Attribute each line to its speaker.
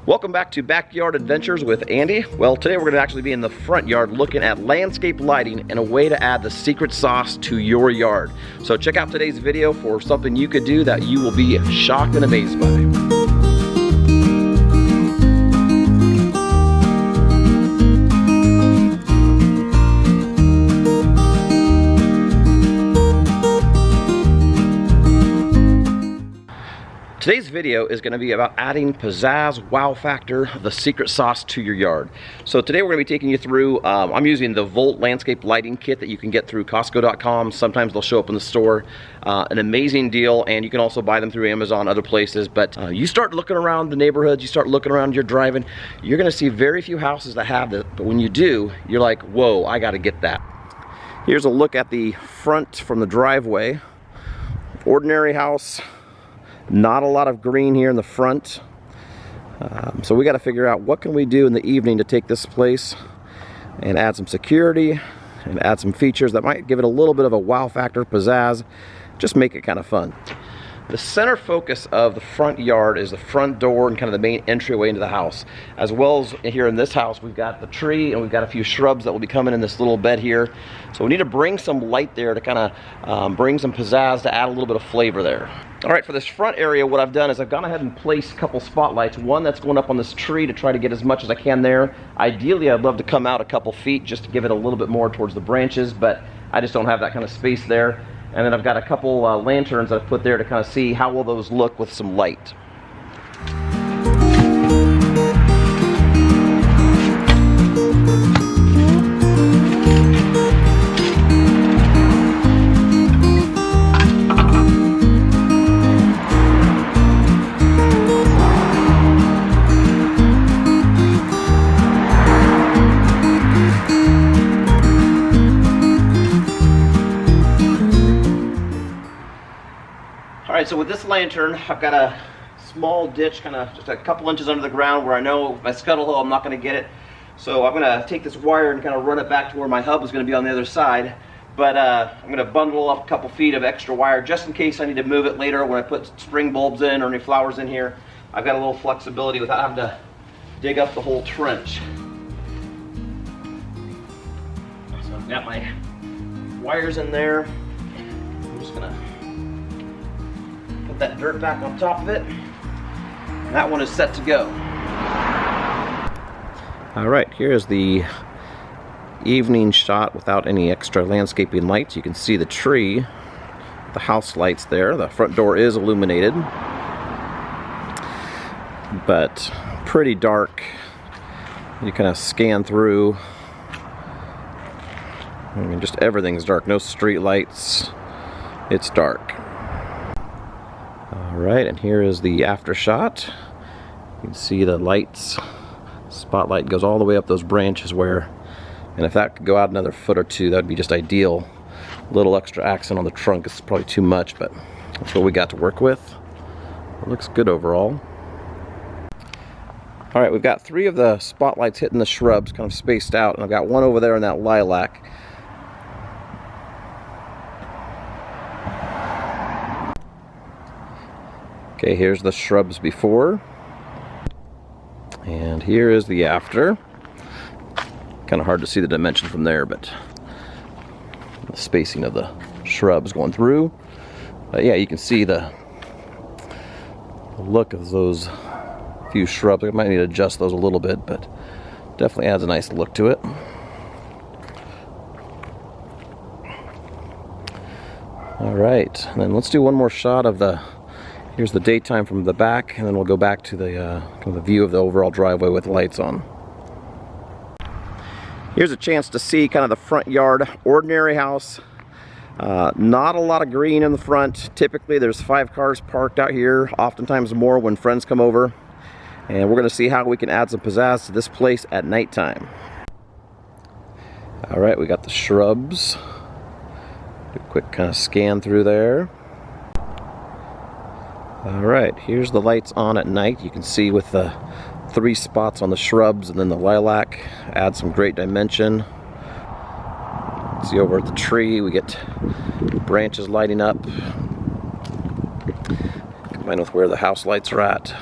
Speaker 1: Welcome back to Backyard Adventures with Andy. Well, today we're going to actually be in the front yard looking at landscape lighting and a way to add the secret sauce to your yard. So check out today's video for something you could do that you will be shocked and amazed by. Today's video is going to be about adding pizzazz, wow factor, the secret sauce to your yard. So today we're going to be taking you through, I'm using the Volt landscape lighting kit that you can get through Costco.com. Sometimes they'll show up in the store. An amazing deal, and you can also buy them through Amazon, other places. But you start looking around the neighborhoods, you start looking around your driving, you're going to see very few houses that have this. But when you do, you're like, whoa, I got to get that. Here's a look at the front from the driveway. Ordinary house. Not a lot of green here in the front, so we got to figure out what can we do in the evening to take this place and add some security and add some features that might give it a little bit of a wow factor, pizzazz, just make it kind of fun. The center focus of the front yard is the front door and kind of the main entryway into the house. As well as here in this house, we've got the tree and we've got a few shrubs that will be coming in this little bed here. So we need to bring some light there to kind of bring some pizzazz to add a little bit of flavor there. All right, for this front area, what I've done is I've gone ahead and placed a couple spotlights. One that's going up on this tree to try to get as much as I can there. Ideally, I'd love to come out a couple feet just to give it a little bit more towards the branches, but I just don't have that kind of space there. And then I've got a couple lanterns that I've put there to kind of see how will those look with some light. Alright, so with this lantern, I've got a small ditch, kind of just a couple inches under the ground where I know if I scuttle hole, I'm not going to get it. So I'm going to take this wire and kind of run it back to where my hub is going to be on the other side. But I'm going to bundle up a couple feet of extra wire just in case I need to move it later when I put spring bulbs in or any flowers in here. I've got a little flexibility without having to dig up the whole trench. So I've got my wires in there. I'm just going to that dirt back on top of it. And that one is set to go. Alright, here's the evening shot without any extra landscaping lights. You can see the tree, the house lights there. The front door is illuminated, but pretty dark. You kind of scan through. I mean, just everything's dark. No street lights. It's dark. Alright, and here is the after shot. You can see the lights. Spotlight goes all the way up those branches where, and if that could go out another foot or two, that would be just ideal. A little extra accent on the trunk is probably too much, but that's what we got to work with. It looks good overall. Alright, we've got 3 of the spotlights hitting the shrubs, kind of spaced out, and I've got one over there in that lilac. Okay, here's the shrubs before, and here is the after. Kind of hard to see the dimension from there, but the spacing of the shrubs going through. But yeah, you can see the look of those few shrubs. I might need to adjust those a little bit, but definitely adds a nice look to it. All right, and then let's do one more shot of the. Here's the daytime from the back, and then we'll go back to the, kind of the view of the overall driveway with lights on. Here's a chance to see kind of the front yard. Ordinary house. Not a lot of green in the front. Typically there's 5 cars parked out here, oftentimes more when friends come over. And we're going to see how we can add some pizzazz to this place at nighttime. Alright, we got the shrubs. Do a quick kind of scan through there. Alright, here's the lights on at night. You can see with the 3 spots on the shrubs and then the lilac, add some great dimension. See over at the tree, we get branches lighting up, combined with where the house lights are at.